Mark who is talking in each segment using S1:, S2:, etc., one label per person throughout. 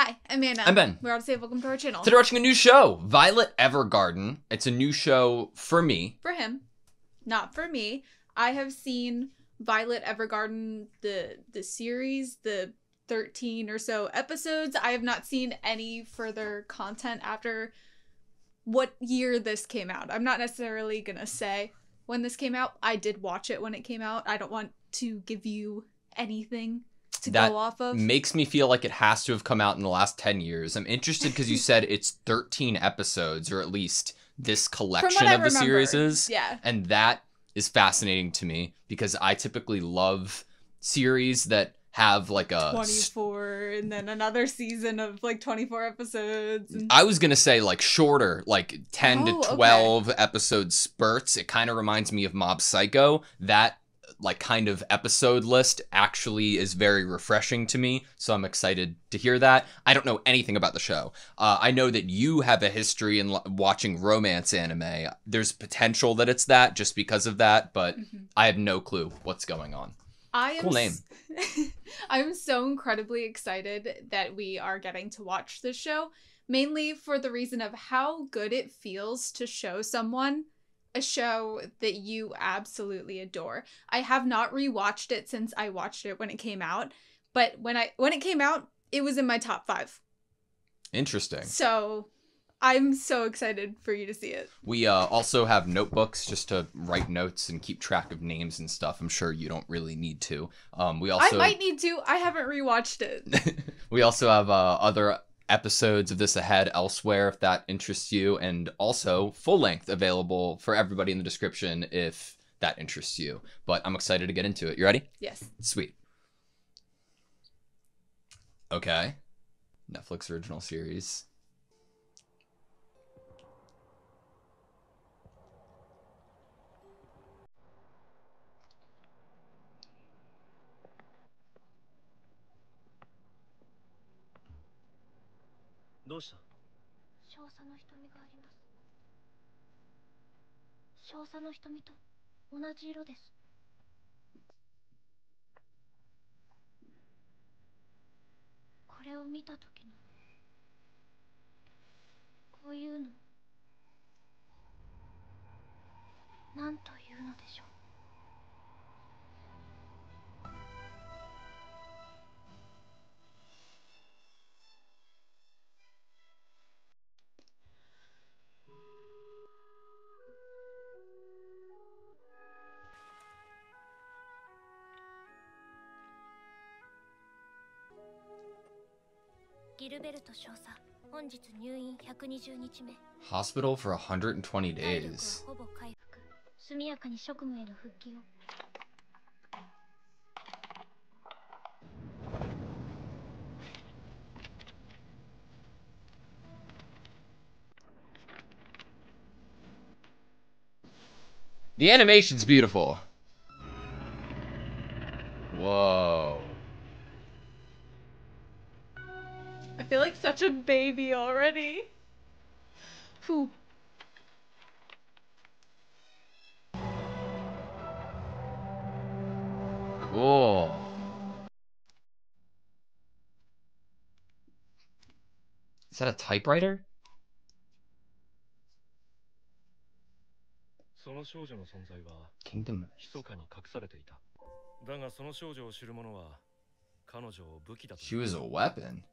S1: Hi, I'm Anna.
S2: I'm Ben.
S1: We're on to say welcome to our channel.
S2: Today we're watching a new show, Violet Evergarden. It's a new show for me.
S1: For him, not for me. I have seen Violet Evergarden, the series, the 13 or so episodes. I have not seen any further content after what year this came out. I'm not necessarily gonna say when this came out. I did watch it when it came out. I don't want to give you anything to go off of.
S2: Makes me feel like it has to have come out in the last 10 years. I'm interested because you said it's 13 episodes, or at least this collection of the series is.
S1: Yeah.
S2: And that is fascinating to me because I typically love series that have like a
S1: 24 and then another season of like 24 episodes.
S2: I was gonna say like shorter, like 10 to 12 episode spurts. It kind of reminds me of Mob Psycho. That like kind of episode list actually is very refreshing to me, so I'm excited to hear that. I don't know anything about the show. I know that you have a history in watching romance anime. There's potential that it's that just because of that, but I have no clue what's going on. Cool name.
S1: I'm so incredibly excited that we are getting to watch this show, mainly for the reason of how good it feels to show someone a show that you absolutely adore. I have not rewatched it since I watched it when it came out, but when it came out, it was in my top 5.
S2: Interesting.
S1: So I'm so excited for you to see it.
S2: We also have notebooks just to write notes and keep track of names and stuff. I'm sure you don't really need to. I
S1: might need to. I haven't rewatched it.
S2: We also have other episodes of this ahead elsewhere if that interests you, and also full length available for everybody in the description if that interests you. But I'm excited to get into it. You ready?
S1: Yes.
S2: Sweet. Okay. Netflix original series. Hospital for 120 days. The animation's beautiful. Whoa.
S1: I feel like such a baby already. Whew.
S2: Cool. Is that a typewriter? Kingdom. She was a weapon.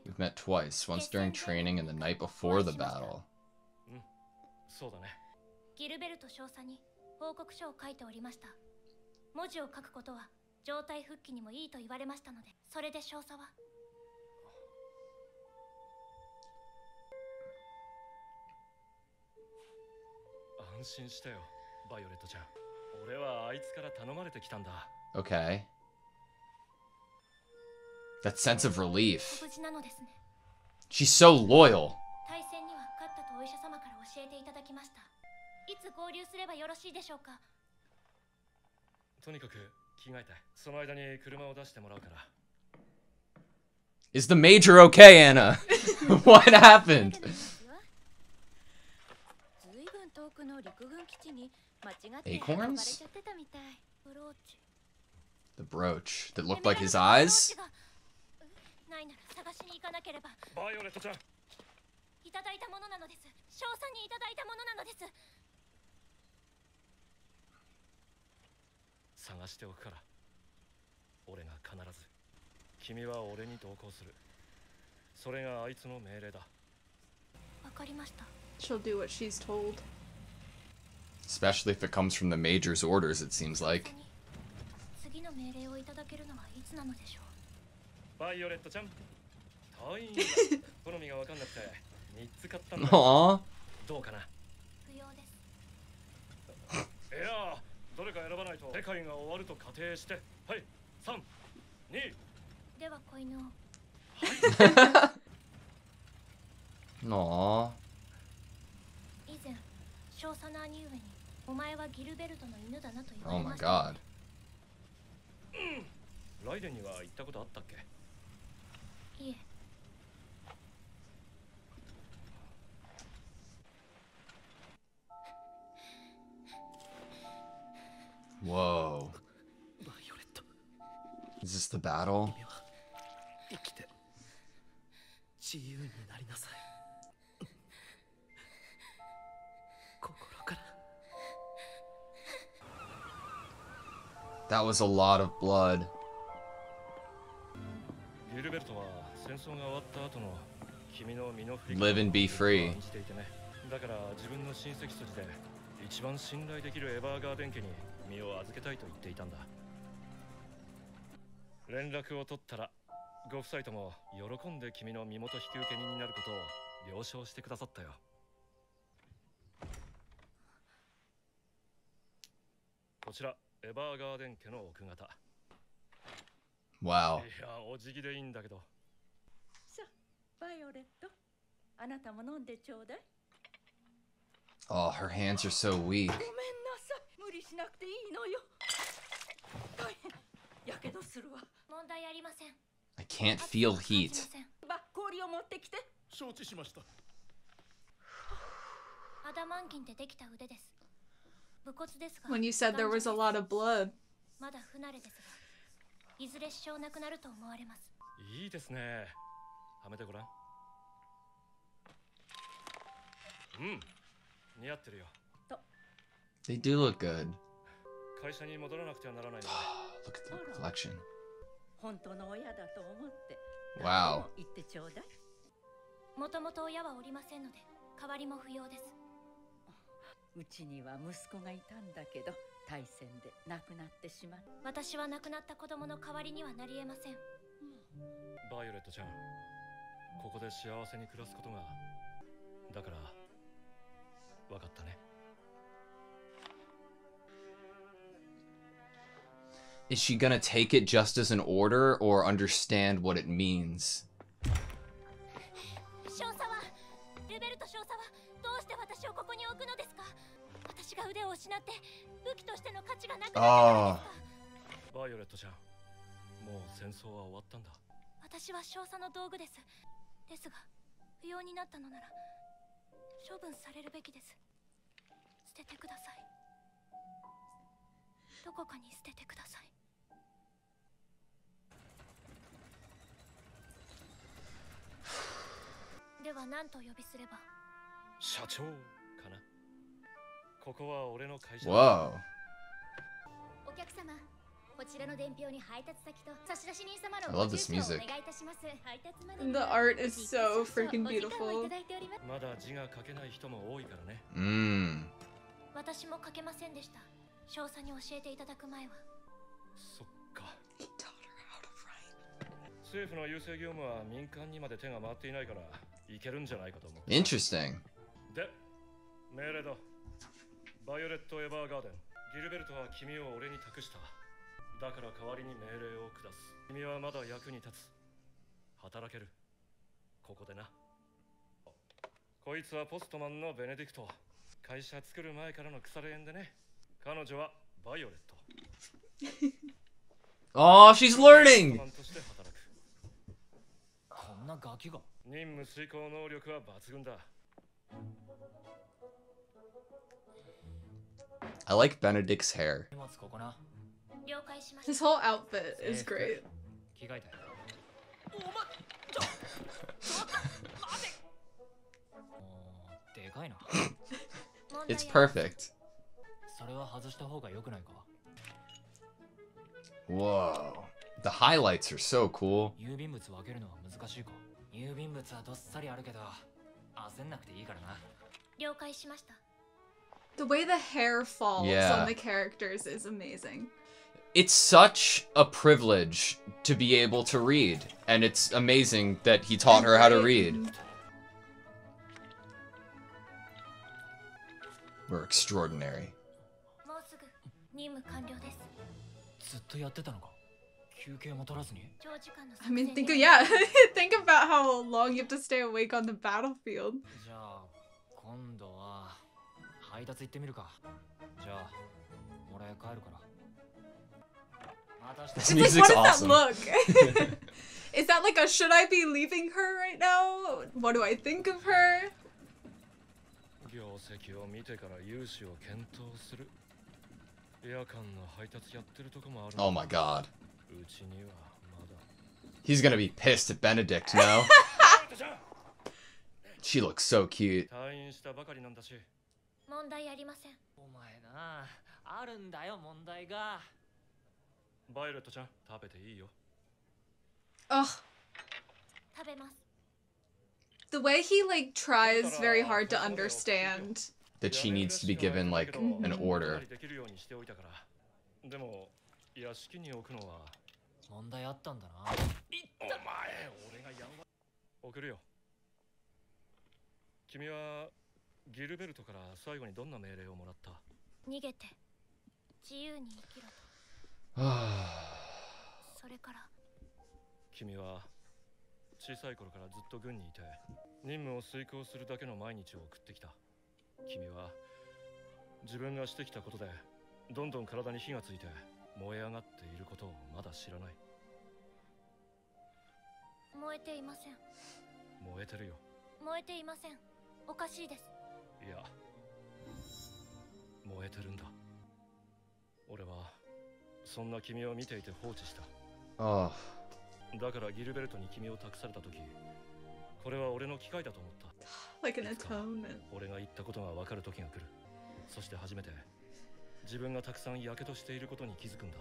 S2: We've met twice, once during training and the night before the battle.
S3: そうだね。ギルベルト少佐に報告書を書いておりました。文字を書くことは状態復帰にもいいと言われましたので、それで少佐は。安心してよ、バイオレットちゃん。俺はあいつから頼まれてきたんだ。
S2: Okay. That sense of relief.
S3: 無事なのですね。
S2: She's so loyal.
S3: 対戦には勝ったとお医者様から教えていただきました。いつ合流すればよろしいでしょうか。とにかく着替えて、その間に車を出してもらうから。
S2: Is the major okay, Anna? What happened?
S3: ずいぶん遠くの陸軍基地に間違って
S2: Acorns?
S3: 運ばれちゃってたみたい。ブローチ。
S2: The brooch that looked like his eyes?
S3: ないなら探しに行かなければ。バイオレットちゃん。いただいたものなのです。少佐にいただいたものなのです。探しておくから。俺が必ず。君は俺に同行する。それがあいつの命令だ。わかりました。
S1: She'll do what she's told.
S2: Especially if it comes from the major's orders, it seems like.
S3: 次の命令をいただけるのはいつなのでしょう。バイオレットちゃん。隊員好みがわかんなくて3つ買ったんだ。
S2: Aww.
S3: どうかな。不要です。いや、どれか選ばないと世界が終わると仮定して。はい、3、2。では子犬を。
S2: Aww.
S3: 以前、少佐の兄上にお前はギルベルトの犬だなと言わ
S2: Oh
S3: れ
S2: my
S3: ました。
S2: god.
S3: ライデンには行ったことあったっけ？いえ。
S2: Whoa. Is this the battle? That was a lot of blood.
S3: ギルベルトは戦争が終わった後の君の身の振り
S2: Live and be free.
S3: だから自分の親戚筋で一番信頼できるエヴァーガーデン家に身を預けたいと言っていたんだ。連絡を取ったらご夫妻とも喜んで君の身元引受人になることを了承してくださったよ。こちらエヴァーガーデン家の奥方。
S2: Wow.
S3: いや、お辞儀でいいんだけど。さあ、バイオレット、あなたも飲んでちょうだい。
S2: Oh, her hands are so weak.
S3: ごめんなさい、無理しなくていいのよ。大変、やけどするわ。問題ありません。
S2: I can't feel heat.
S3: バッ氷を持ってきて。承知しました。アダマンキンでできた腕です。武骨ですが。
S1: When you said there was a lot of blood.
S3: まだ不慣れですが。 いずれ支障なくなると思われます。いいですね。はめてごらん。うん、似合ってるよ。
S2: They do look good.
S3: 会社に戻らなくてはならないので。
S2: Look at the collection.
S3: 本当の親だと思って。
S2: Wow.
S3: 言ってちょうだい。もともと親はおりませんので、代わりも不要です。うちには息子がいたんだけど。 大戦で亡くなってしまう。私は亡くなった子供の代わりにはなり得ません。バイオレットちゃん、ここで幸せに暮らすことが、だから分かったね。
S2: Is she gonna take it just as an order or understand what it means?
S3: 少佐は、ルベルト少佐はどうして私をここに置くのですか？私が腕を失って武器としての価値がなくなったのですか？バイオレットちゃん、もう戦争は終わったんだ。私は少佐の道具です。ですが、不要になったのなら処分されるべきです。捨ててください。どこかに捨ててください。では何と呼びすれば？社長かな。 ここは俺の会社。
S2: Whoa.
S3: お客様、
S2: I love this music.
S1: The art is so freaking beautiful.
S4: まだ字が書けない人も多いからね。
S3: 私も書けませんでした。詳細に教えていただく前は。
S4: そっか。政府の郵政業務は民間にまで手が回っていないからいけるんじゃないかと思う。
S2: Interesting.
S4: で、命令だ。バイオレット・エヴァーガーデン。ギルベルトは君を俺に託した。だから代わりに命令を下す。君はまだ役に立つ。働ける。ここでな。こいつはポストマンのベネディクト。会社作る前からの腐れ縁でね。彼女はバイオレット。
S2: Oh, she's learning!
S4: こんなガキが。任務遂行能力は抜群だ。
S2: I like Benedict's hair.
S1: His whole outfit is great.
S2: It's perfect. Whoa. The highlights are so cool.
S1: The way the hair falls
S2: Yeah.
S1: on the characters is amazing.
S2: It's such a privilege to be able to read, and it's amazing that he taught her how to read. We're extraordinary.
S1: I mean, think think about how long you have to stay awake on the battlefield.
S2: This
S1: It's
S2: music's
S1: like, what does
S2: awesome.
S1: that look? Is that like a should I be leaving her right now? What do I think of her?
S2: Oh my god. He's gonna be pissed at Benedict, no? She looks so cute.
S3: 問題ありません。
S5: お前な、あるんだよ問題が。
S4: バイオレットちゃん、食べていいよ。
S1: Ugh.
S3: 食べます。
S1: The way he like tries very hard to understand.
S2: That she needs to be given, like, an order.
S4: でも、屋敷に置くのは
S5: 問題あったんだな。
S4: お前、俺がやんわ。送るよ。君はギルベルトから最後にどんな命令をもらった？
S3: 逃げて自由に生きろと。それから
S4: 君は小さい頃からずっと軍にいて任務を遂行するだけの毎日を送ってきた。君は自分がしてきたことでどんどん体に火がついて燃え上がっていることをまだ知らない。
S3: 燃えていません。
S4: 燃えてるよ。
S3: 燃えていません。おかしいです。
S4: いや、燃えてるんだ。俺はそんな君を見ていて放置した。
S2: Oh.
S4: だからギルベルトに君を託された時、これは俺の機会だと思った。
S1: Like an atonement.
S4: 俺が言ったことが分かる時が来る。そして初めて自分がたくさんやけどしていることに気づくんだ。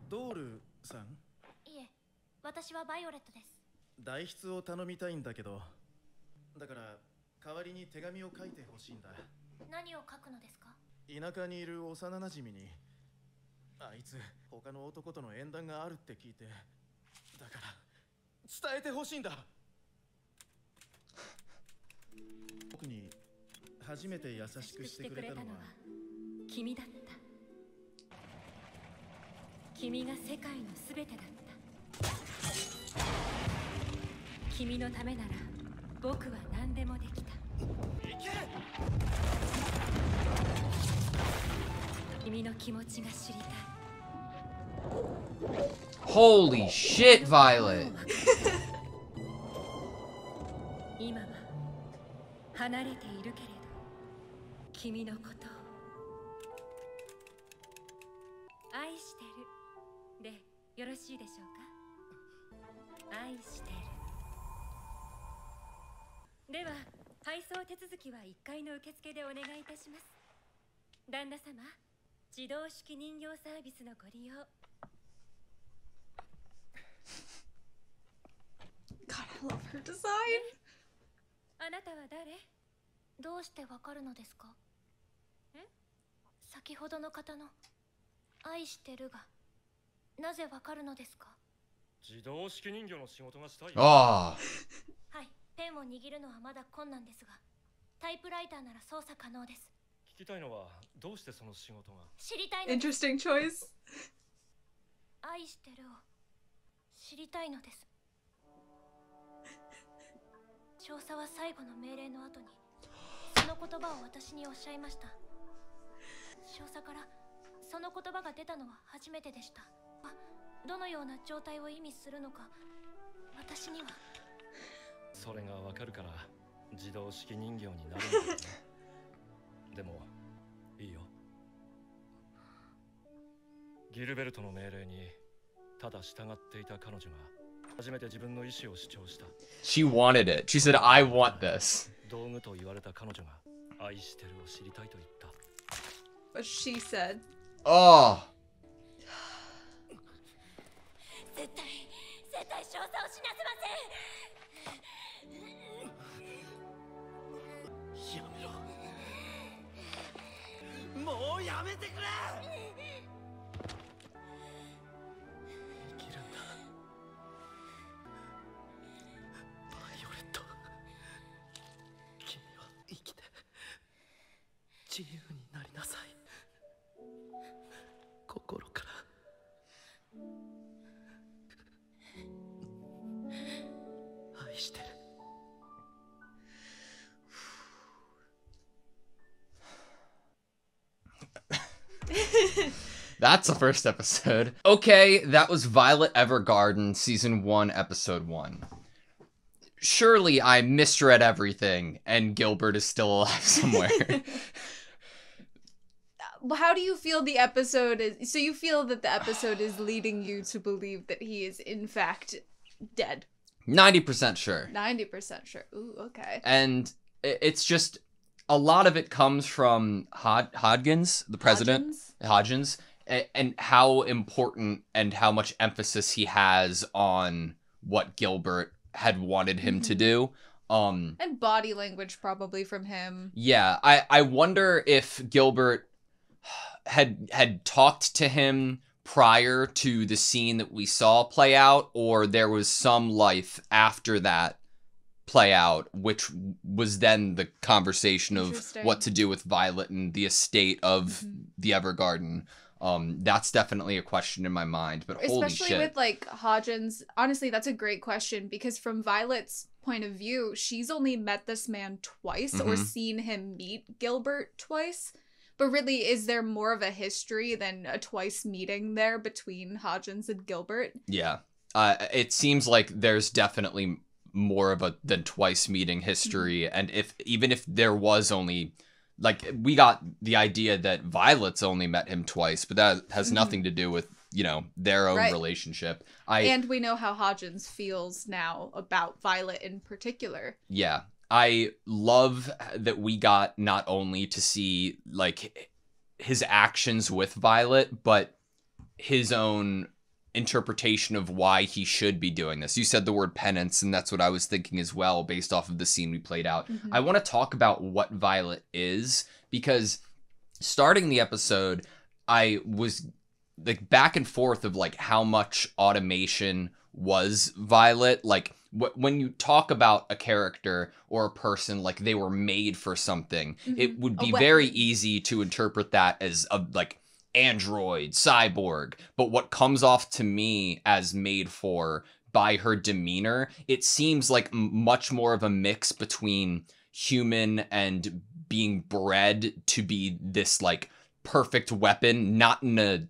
S6: ドールさん？
S3: いえ、私はバイオレットです。
S6: 代筆を頼みたいんだけど、だから代わりに手紙を書いてほしいんだ。
S3: 何を書くのですか？
S6: 田舎にいる幼なじみに、あいつ他の男との縁談があるって聞いて、だから伝えてほしいんだ。僕に初めて優しくしてくれたのは
S3: 君だった。君が世界のすべてだった。君のためなら僕は何でもできた。君の気持ちが知りたい。
S2: Holy shit, Violet!
S3: 今は離れているけれど、君のことを愛してる。で、よろしいでしょうか。愛してる。では配送手続きは1階の受付でお願いいたします。旦那様、自動式人形サービスのご利用。
S1: God, I love her design.
S3: あなたは誰？どうしてわかるのですか？先ほどの方の愛してるがなぜわかるのですか？
S4: 自動式人形の仕事がしたい。
S2: あ
S3: はい、ペンを握るのはまだ困難ですが、タイプライターなら操作可能です。
S4: 聞きたいのはどうしてその仕事が。
S3: 知りたいのです。
S1: Interesting choice.
S3: 愛してるを知りたいのです。調査は最後の命令の後にその言葉を私におっしゃいました。少佐からその言葉が出たのは初めてでした。どのような状態を意味するのか私には。
S4: それがわかるから自動式人形になるんだよね。でもいいよ。ギルベルトの命令にただ従っていた彼女が初めて自分の意思を主張した。
S2: she wanted it. She said, I want this.
S4: 道具と言われた彼女が愛してるを知りたいと言った。
S1: But she said.
S2: Oh.
S3: 絶対少佐を死なせません。
S6: やめろ。もうやめてくれ。生きるんだ。バイオレット。君は生きて自由になりなさい。心から。愛してる。
S2: That's the first episode. Okay, that was Violet Evergarden, Season 1, Episode 1. Surely I misread everything, and Gilbert is still alive somewhere.
S1: How do you feel the episode is? So you feel that the episode is leading you to believe that he is in fact dead?
S2: 90% sure.
S1: 90% sure. Ooh, okay.
S2: And it's just, a lot of it comes from Hodgins, the president. Hodgins. And how important and how much emphasis he has on what Gilbert had wanted him to do. And
S1: body language probably from him.
S2: Yeah, I wonder if Gilbert had talked to him prior to the scene that we saw play out, or there was some life after that play out, which was then the conversation of what to do with Violet and the estate of the Evergarden. That's definitely a question in my mind, but holy shit.
S1: Especially with, like, Hodgins. Honestly, that's a great question, because from Violet's point of view, she's only met this man twice, or seen him meet Gilbert twice. But really, is there more of a history than a twice meeting there between Hodgins and Gilbert?
S2: Yeah. It seems like there's definitely more of a than twice meeting history, and even if there was only, like, we got the idea that Violet's only met him twice, but that has nothing to do with, you know, their own relationship.
S1: And we know how Hodgins feels now about Violet in particular.
S2: Yeah. I love that we got not only to see, like, his actions with Violet, but his own interpretation of why he should be doing this. You said the word penance, and that's what I was thinking as well, based off of the scene we played out. I want to talk about what Violet is, because starting the episode, I was, like, back and forth of, like, how much automation was Violet. Like, when you talk about a character or a person like they were made for something, it would be very easy to interpret that as a, like, android, cyborg. But what comes off to me as made for by her demeanor, it seems like much more of a mix between human and being bred to be this, like, perfect weapon, not in a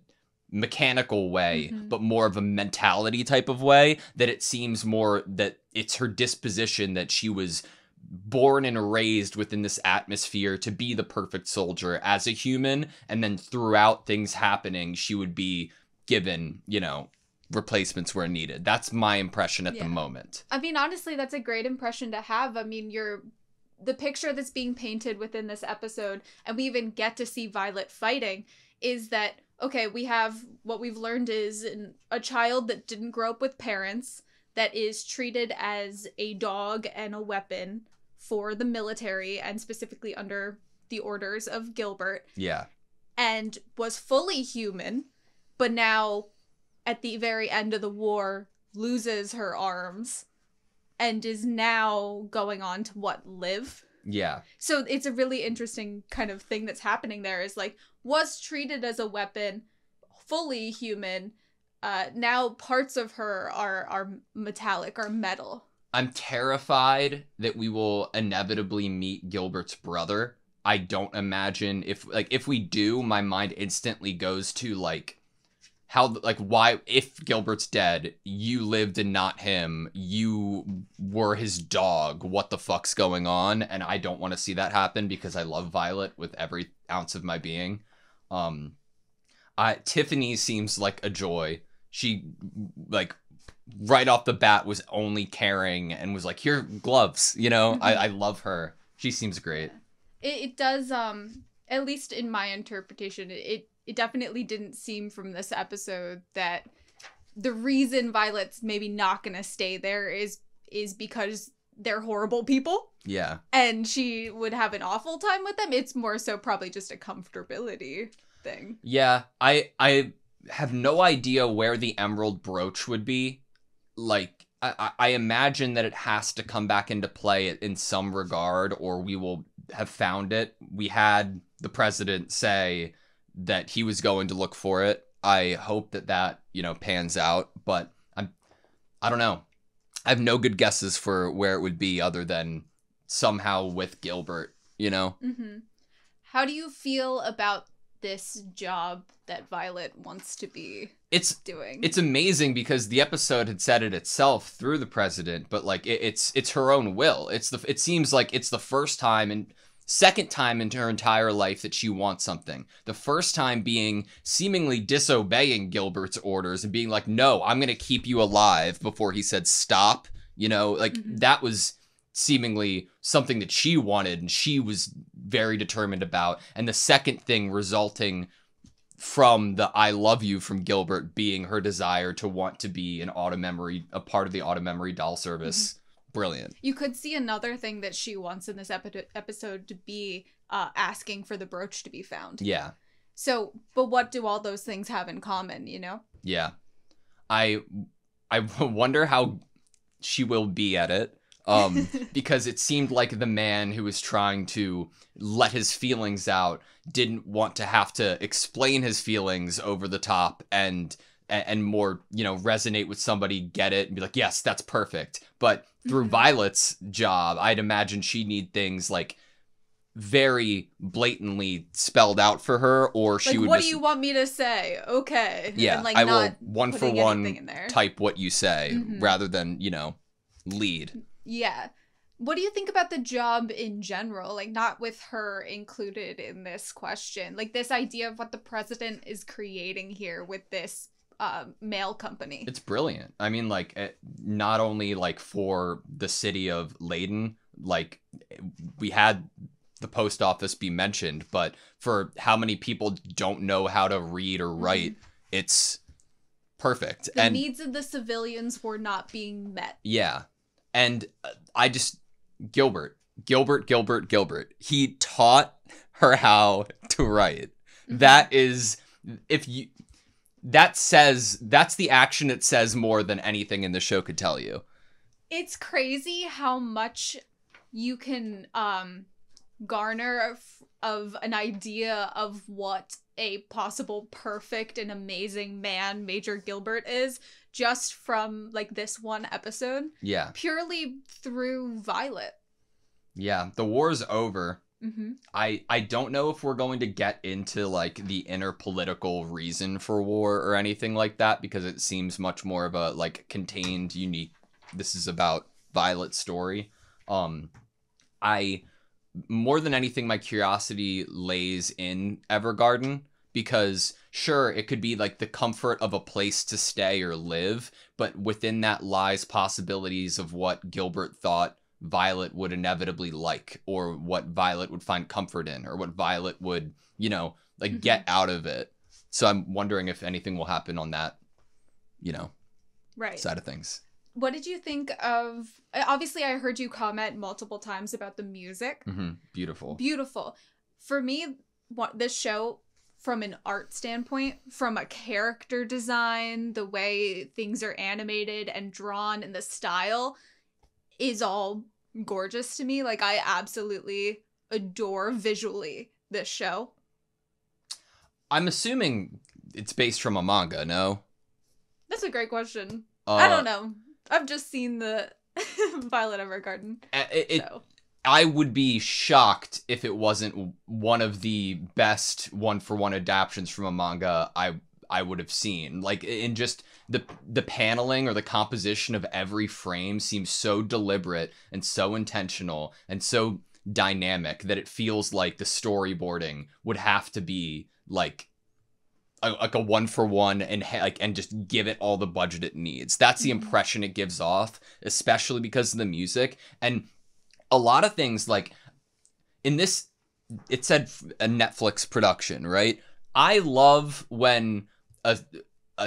S2: mechanical way, but more of a mentality type of way, that it seems more that it's her disposition that she was born and raised within this atmosphere to be the perfect soldier as a human, and then throughout things happening, she would be given, you know, replacements were needed. That's my impression at the moment.
S1: I mean, honestly, that's a great impression to have. I mean, the picture that's being painted within this episode, and we even get to see Violet fighting, is that, okay, we have, what we've learned is a child that didn't grow up with parents, that is treated as a dog and a weapon for the military, and specifically under the orders of Gilbert.
S2: Yeah.
S1: And was fully human, but now, at the very end of the war, loses her arms, and is now going on to live.
S2: Yeah.
S1: So it's a really interesting kind of thing that's happening there, is like, was treated as a weapon, fully human, now parts of her are metallic, are metal.
S2: I'm terrified that we will inevitably meet Gilbert's brother. I don't imagine if we do, my mind instantly goes to why, if Gilbert's dead, you lived and not him, you were his dog, what the fuck's going on? And I don't want to see that happen because I love Violet with every ounce of my being. Tiffany seems like a joy. She, right off the bat was only caring and was like, here, gloves, I love her. She seems great.
S1: It does, at least in my interpretation, it definitely didn't seem from this episode that the reason Violet's maybe not gonna stay there is because they're horrible people.
S2: Yeah.
S1: And she would have an awful time with them. It's more so probably just a comfortability thing.
S2: Yeah, I have no idea where the emerald brooch would be. I imagine that it has to come back into play in some regard, or we will have found it. We had the president say that he was going to look for it. I hope that pans out, but I don't know. I have no good guesses for where it would be other than somehow with Gilbert,
S1: Mm-hmm. How do you feel about this job that Violet wants to be doing?
S2: It's amazing because the episode had said it itself through the president, but it's her own will. It seems like it's the first time and second time in her entire life that she wants something. The first time being seemingly disobeying Gilbert's orders and being like, no, I'm going to keep you alive before he said stop. That was seemingly something that she wanted and she was very determined about. And the second thing resulting from the I love you from Gilbert being her desire to want to be a part of the auto memory doll service. Mm-hmm. Brilliant.
S1: You could see another thing that she wants in this episode to be asking for the brooch to be found.
S2: Yeah.
S1: So, but what do all those things have in common,
S2: Yeah. I wonder how she will be at it. Because it seemed like the man who was trying to let his feelings out didn't want to have to explain his feelings over the top and more, resonate with somebody, get it, and be like, yes, that's perfect. But through Violet's job, I'd imagine she'd need things very blatantly spelled out for her, or she would
S1: what do you want me to say? Okay.
S2: Yeah,
S1: and,
S2: I will one for one type what you say rather than, lead.
S1: Yeah. What do you think about the job in general? Not with her included in this question. This idea of what the president is creating here with this mail company.
S2: It's brilliant. I mean, not only for the city of Leyden, we had the post office be mentioned, but for how many people don't know how to read or write, it's perfect.
S1: The needs of the civilians were not being met.
S2: Yeah. And Gilbert. He taught her how to write. Mm-hmm. That's the action it says more than anything in the show could tell you.
S1: It's crazy how much you can garner of an idea of what a possible perfect and amazing man Major Gilbert is just from this one episode.
S2: Yeah.
S1: Purely through Violet.
S2: Yeah, the war's over.
S1: Mm-hmm.
S2: I don't know if we're going to get into the inner political reason for war or anything like that, because it seems much more of a contained, unique, this is about Violet's story. More than anything, my curiosity lays in Evergarden, because sure, it could be like the comfort of a place to stay or live, but within that lies possibilities of what Gilbert thought Violet would inevitably like, or what Violet would find comfort in, or what Violet would, you know, like get out of it. So I'm wondering if anything will happen on that, you know, side of things.
S1: What did you think of, obviously I heard you comment multiple times about the music.
S2: Beautiful.
S1: Beautiful. For me, this show, from an art standpoint, from a character design, the way things are animated and drawn, and the style is all gorgeous to me. Like, I absolutely adore visually this show. I'm
S2: assuming it's based from a manga, no?
S1: That's a great question. I don't know. I've just seen the Violet Evergarden.
S2: I would be shocked if it wasn't one of the best one-for-one adaptions from a manga I would have seen. Like, in just the paneling or the composition of every frame seems so deliberate and so intentional and so dynamic that it feels like the storyboarding would have to be like a one-for-one and just give it all the budget it needs. That's the impression it gives off, especially because of the music. And a lot of things, like in this, it said a Netflix production, right? I love when a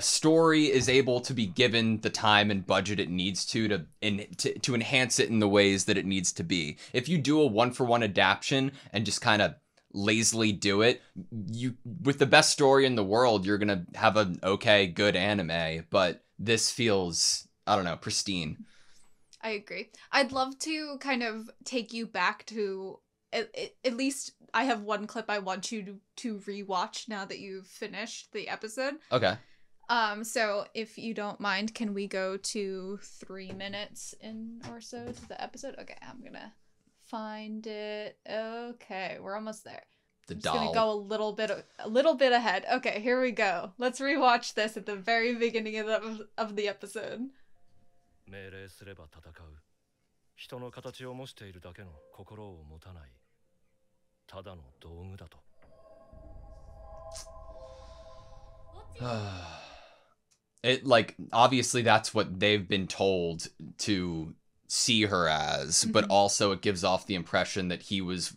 S2: story is able to be given the time and budget it needs to enhance it in the ways that it needs to be. If you do a one-for-one adaptation and just kind of lazily do it, you, with the best story in the world, you're gonna have an okay, good anime, but this feels, I don't know, pristine.
S1: I agree. I'd love to kind of take you back to, at least I have one clip I want you to rewatch now that you've finished the episode.
S2: Okay.
S1: So if you don't mind, can we go to 3 minutes in or so to the episode? Okay, I'm gonna find it. Okay, we're almost there.
S2: I'm
S1: just gonna go a little bit ahead. Okay, here we go. Let's rewatch this at the very beginning of the episode.
S4: 命令すれば戦う。人の形を模しているだけの心を持たない。ただの道具だと。
S2: It, like, obviously that's what they've been told to see her as, but also it gives off the impression that he was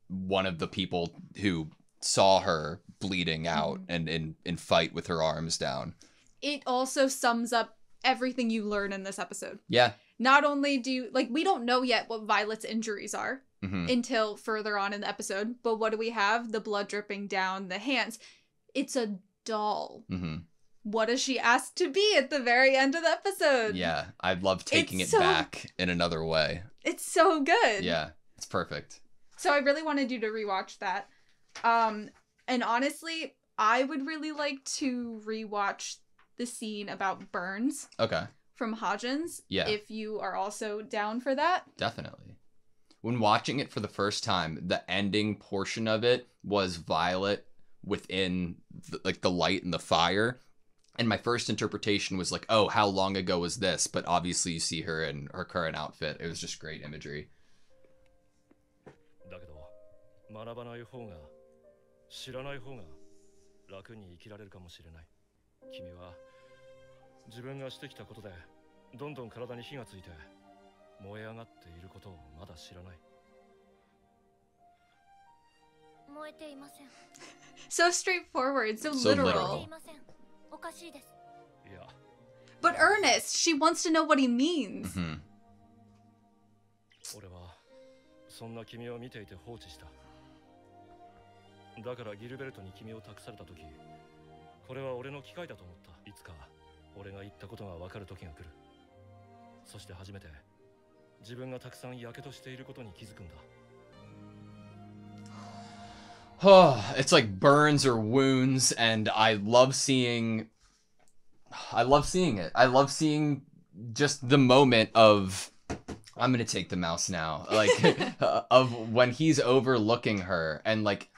S2: one of the people who saw her bleeding out and in fight with her arms down.
S1: It also sums up everything you learn in this episode.
S2: Yeah.
S1: Not only do you, like, we don't know yet what Violet's injuries are until further on in the episode, but what do we have? The blood dripping down the hands. It's a doll. What does she ask to be at the very end of the episode?
S2: Yeah, I love taking it back in another way.
S1: It's so good.
S2: Yeah, it's perfect.
S1: So I really wanted you to rewatch that. And honestly, I would really like to rewatch the scene about Burns.
S2: Okay.
S1: From Hodgins.
S2: Yeah.
S1: If you are also down for that.
S2: Definitely. When watching it for the first time, the ending portion of it was Violet within the light and the fire. And my first interpretation was like, oh, how long ago was this? But obviously you see her in her current outfit. It was just great imagery.
S4: だけど、学ばない方が、知らない方が楽に生きられるかもしれない。君は自分がしてきたことでどんどん体に火がついて燃え上がっていることをまだ知らない。
S3: 燃えていません。
S1: So straightforward, so literal. But earnest, she wants to know what he means.
S4: 俺はそんな君を見ていて放置した。だからギルベルトに君を託された時、これは俺の機会だと思った。いつか俺が言ったことが分かる時が来る。そして初めて自分がたくさんやけどしていることに気づくんだ。
S2: It's like burns or wounds, and I love seeing it. I love seeing just the moment of, I'm gonna take the mouse now, like of when he's overlooking her, and like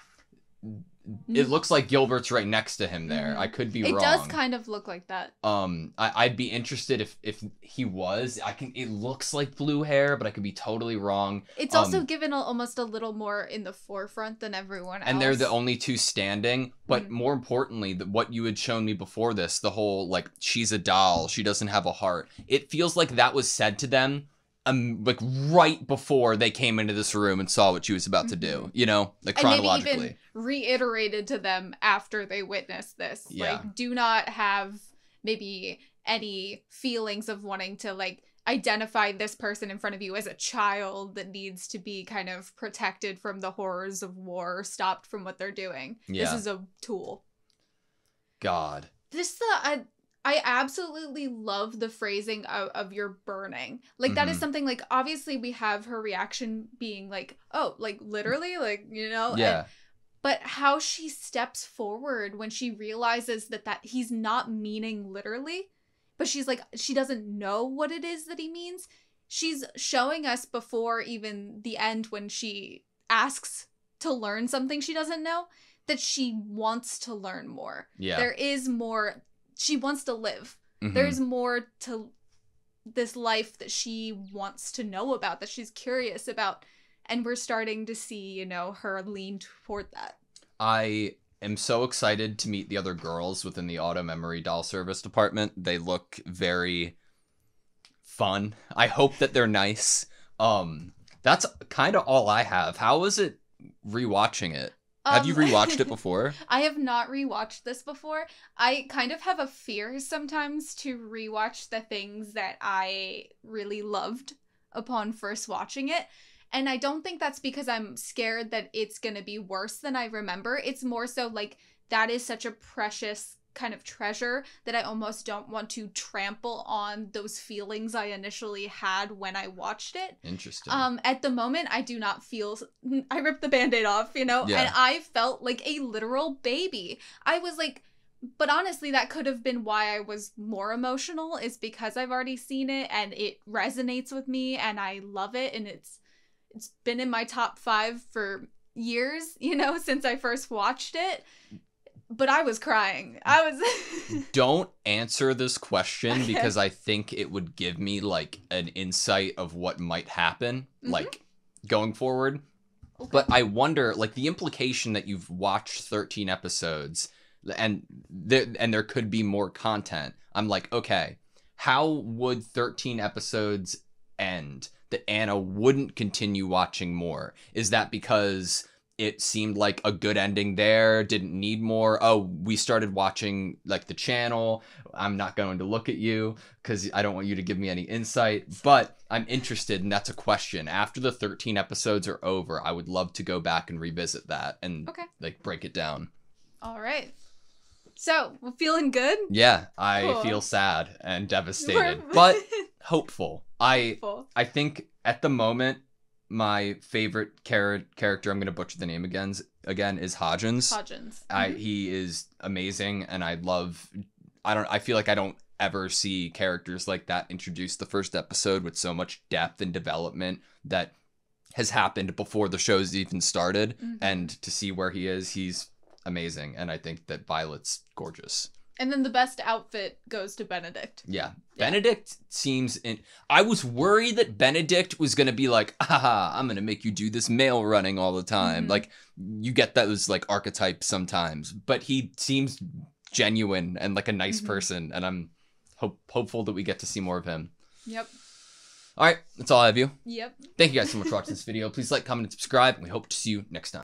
S2: it looks like Gilbert's right next to him there. I could be wrong.
S1: It does kind of look like that.
S2: I'd be interested if he was. It looks like blue hair, but I could be totally wrong.
S1: It's also given almost a little more in the forefront than everyone else.
S2: And they're the only two standing. But more importantly, what you had shown me before this, the whole, like, she's a doll, she doesn't have a heart. It feels like that was said to them like right before they came into this room and saw what she was about to do, you know, like chronologically.
S1: And maybe even reiterated to them after they witnessed this.
S2: Yeah.
S1: Like, do not have maybe any feelings of wanting to, like, identify this person in front of you as a child that needs to be kind of protected from the horrors of war, stopped from what they're doing.
S2: Yeah.
S1: This is a tool.
S2: God.
S1: I absolutely love the phrasing of your burning. Like, that is something, like, obviously we have her reaction being like, oh, like, literally, like, you know?
S2: Yeah.
S1: But how she steps forward when she realizes that he's not meaning literally, but she's like, she doesn't know what it is that he means. She's showing us before even the end when she asks to learn something she doesn't know, that she wants to learn more.
S2: Yeah.
S1: There is more. She wants to live.
S2: Mhm.
S1: There's more to this life that she wants to know about, that she's curious about. And we're starting to see, you know, her lean toward that.
S2: I am so excited to meet the other girls within the auto memory doll service department. They look very fun. I hope that they're nice. That's kind of all I have. How was it rewatching it? Have you rewatched it before?
S1: I have not rewatched this before. I kind of have a fear sometimes to rewatch the things that I really loved upon first watching it. And I don't think that's because I'm scared that it's going to be worse than I remember. It's more so like that is such a precious kind of treasure that I almost don't want to trample on those feelings I initially had when I watched it.
S2: Interesting.
S1: At the moment, I do not feel. I ripped the Band-Aid off, you know,
S2: Yeah.
S1: and I felt like a literal baby. I was like, but honestly, that could have been why I was more emotional, is because I've already seen it and it resonates with me and I love it, and it's been in my top 5 for years, you know, since I first watched it. But I was crying.
S2: Don't answer this question
S1: Okay.
S2: because I think it would give me like an insight of what might happen, like going forward.
S1: Okay.
S2: But I wonder, like, the implication that you've watched 13 episodes and there could be more content. I'm like, okay, how would 13 episodes end that Anna wouldn't continue watching more? Is that because it seemed like a good ending there, didn't need more? Oh, we started watching, like, the channel. I'm not going to look at you because I don't want you to give me any insight. But I'm interested, and that's a question. After the 13 episodes are over, I would love to go back and revisit that and, like, break it down.
S1: All right. So, we're feeling good?
S2: Yeah, I
S1: Cool.
S2: feel sad and devastated, but hopeful. I think at the moment, my favorite character, I'm going to butcher the name again, is Hodgins.
S1: Hodgins.
S2: He is amazing, and I feel like I don't ever see characters like that introduced the first episode with so much depth and development that has happened before the show's even started. And to see where he is, he's amazing, and I think that Violet's gorgeous.
S1: And then the best outfit goes to Benedict.
S2: Yeah. Benedict seems I was worried that Benedict was going to be like, I'm going to make you do this mail running all the time. Like, you get those, like, archetypes sometimes. But he seems genuine and, like, a nice person. And I'm hopeful that we get to see more of him.
S1: Yep.
S2: All right. That's all I have you.
S1: Yep.
S2: Thank you guys so much for watching this video. Please like, comment, and subscribe. And we hope to see you next time.